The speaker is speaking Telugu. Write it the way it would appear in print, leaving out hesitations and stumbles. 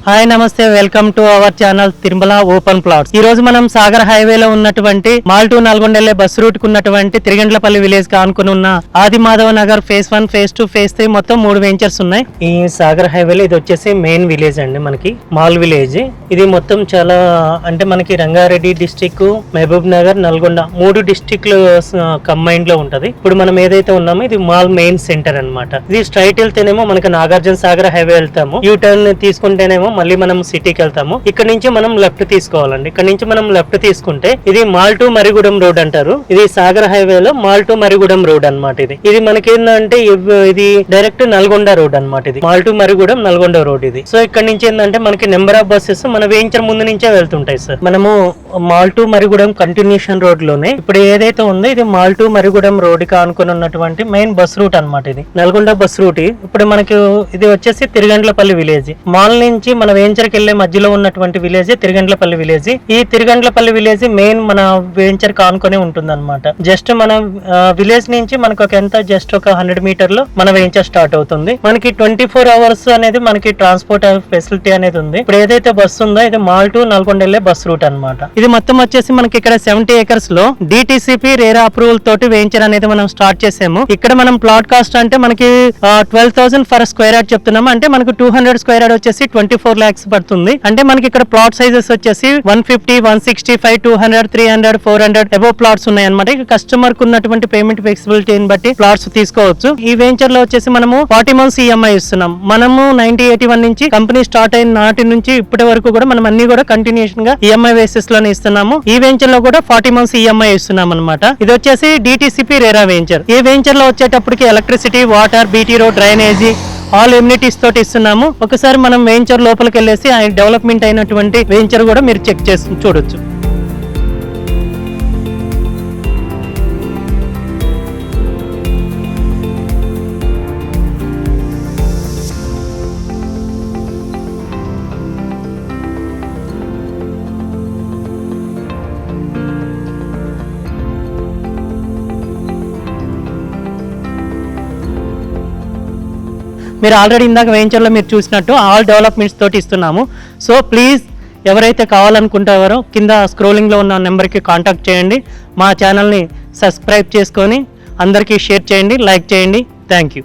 హాయ్ నమస్తే, welcome to our channel Tirumala open plots. ఈ రోజు మనం సాగర్ హైవేలో ఉన్నటువంటి మాల్ టు నల్గొండ వెళ్లే బస్ రూట్ కు ఉన్నటువంటి తిరిగండ్లపల్లి విలేజ్ కి ఆనుకుని ఉన్న ఆది Madhava Nagar phase 1, phase 2, phase 3 మొత్తం 3 వెంచర్స్ ఉన్నాయి. ఈ సాగర్ హైవేలో ఇది వచ్చేసి మెయిన్ విలేజ్ అండి, మనకి మాల్ విలేజ్. ఇది మొత్తం చాలా అంటే మనకి రంగారెడ్డి డిస్టిక్, మహబూబ్ నగర్, నల్గొండ 3 డిస్టిక్లు కంబైన్డ్ లో ఉంటది. ఇప్పుడు మనం ఏదైతే ఉన్నామో ఇది మాల్ మెయిన్ సెంటర్ అన్నమాట. ఇది స్ట్రైట్ వెళ్తేనేమో మనకి నాగార్జున సాగర్ హైవే వెళ్తాము, యూ టర్న్ తీసుకుంటేనేమో మళ్ళీ మనం సిటీకి వెళ్తాము. ఇక్కడ నుంచి మనం లెఫ్ట్ తీసుకోవాలండి. ఇక్కడ నుంచి మనం లెఫ్ట్ తీసుకుంటే ఇది మాల్ టు మరిగూడెం రోడ్ అంటారు. ఇది సాగర్ హైవేలో మాల్ టు మరిగూడెం రోడ్ అనమాట. ఇది మనకి ఏంటంటే ఇది డైరెక్ట్ నల్గొండ రోడ్ అనమాట. ఇది mall to Marigudem Nalgonda road ఇది. సో ఇక్కడ నుంచి ఏంటంటే మనకి నెంబర్ ఆఫ్ బస్సెస్ మన వేయించర్ ముందు నుంచే వెళ్తుంటాయి సార్. మనము mall to Marigudem continuation road లోనే ఇప్పుడు ఏదైతే ఉందో ఇది మాల్ టు మరిగూడెం రోడ్ కి ఆనుకుని ఉన్నటువంటి మెయిన్ బస్ రూట్ అనమాట. ఇది నల్గొండ బస్ రూట్. ఇప్పుడు మనకి ఇది వచ్చేసి తిరుగండ్లపల్లి విలేజ్. మాల్ నుంచి మన వేంచర్కి వెళ్లే మధ్యలో ఉన్నటువంటి విలేజ్ తిరుగండ్లపల్లి విలేజ్. ఈ తిరుగండ్లపల్లి విలేజ్ మెయిన్ మన వేంచర్ కానుకొని ఉంటుంది అనమాట. జస్ట్ మన విలేజ్ నుంచి మనకు ఒక ఎంత జస్ట్ ఒక 100 మీటర్లు మన వేంచర్ స్టార్ట్ అవుతుంది. మనకి 24 అవర్స్ అనేది మనకి ట్రాన్స్పోర్ట్ ఫెసిలిటీ అనేది ఉంది. ఇప్పుడు ఏదైతే బస్సు ఉందో ఇది మాల్ టు నల్గొండ వెళ్లే బస్ రూట్ అనమాట. ఇది మొత్తం వచ్చేసి మనకి ఇక్కడ 70 acres లో DTCP రేరా అప్రూవల్ తోటి వేంచర్ అనేది మనం స్టార్ట్ చేసాము. ఇక్కడ మనం ప్లాట్ కాస్ట్ అంటే మనకి 12,000 ఫర్ స్క్వేర్ యార్డ్ చెప్తున్నాము. అంటే మనకు 200 స్క్వేర్ యార్డ్ వచ్చేసి 24 lakhs పడుతుంది. అంటే మనకి ఇక్కడ ప్లాట్ సైజెస్ వచ్చేసి 150, 165, 200, 300, 400 అబోవ్ ప్లాట్స్ ఉన్నాయి అనమాట. ఇక కస్టమర్ కు ఉన్నటువంటి పేమెంట్ ఫ్లెక్సిబిలిటీని బట్టి ప్లాట్స్ తీసుకోవచ్చు. ఈ వెంచర్ లో వచ్చేసి మనము 40 months EMI ఇస్తున్నాం. మనము 1981 నుంచి కంపెనీ స్టార్ట్ అయిన నాటి నుంచి ఇప్పటి వరకు కూడా మనం అన్ని కూడా కంటిన్యూషన్ గా EMI బేసిస్ లోనే ఇస్తున్నాము. ఈ వెంచర్ లో కూడా 40 months EMI ఇస్తున్నాం అనమాట. ఇది వచ్చేసి DTCP రేరా వెంచర్. ఈ వెంచర్ లో వచ్చేటప్పటికి electricity, water, BT road, drainage all amenities తోటి ఇస్తున్నాము. ఒకసారి మనం వెంచర్ లోపలికి వెళ్ళేసి డెవలప్మెంట్ అయినటువంటి వెంచర్ కూడా మీరు చెక్ చేసి చూడొచ్చు. మీరు ఆల్రెడీ ఇందాక వెంచర్లో మీరు చూసినట్టు ఆల్ డెవలప్మెంట్స్ తోటి ఇస్తున్నాము. సో ప్లీజ్ ఎవరైతే కావాలనుకుంటారో కింద స్క్రోలింగ్లో ఉన్న నెంబర్కి కాంటాక్ట్ చేయండి. మా ఛానల్ని సబ్స్క్రైబ్ చేసుకొని అందరికీ షేర్ చేయండి, లైక్ చేయండి. Thank you.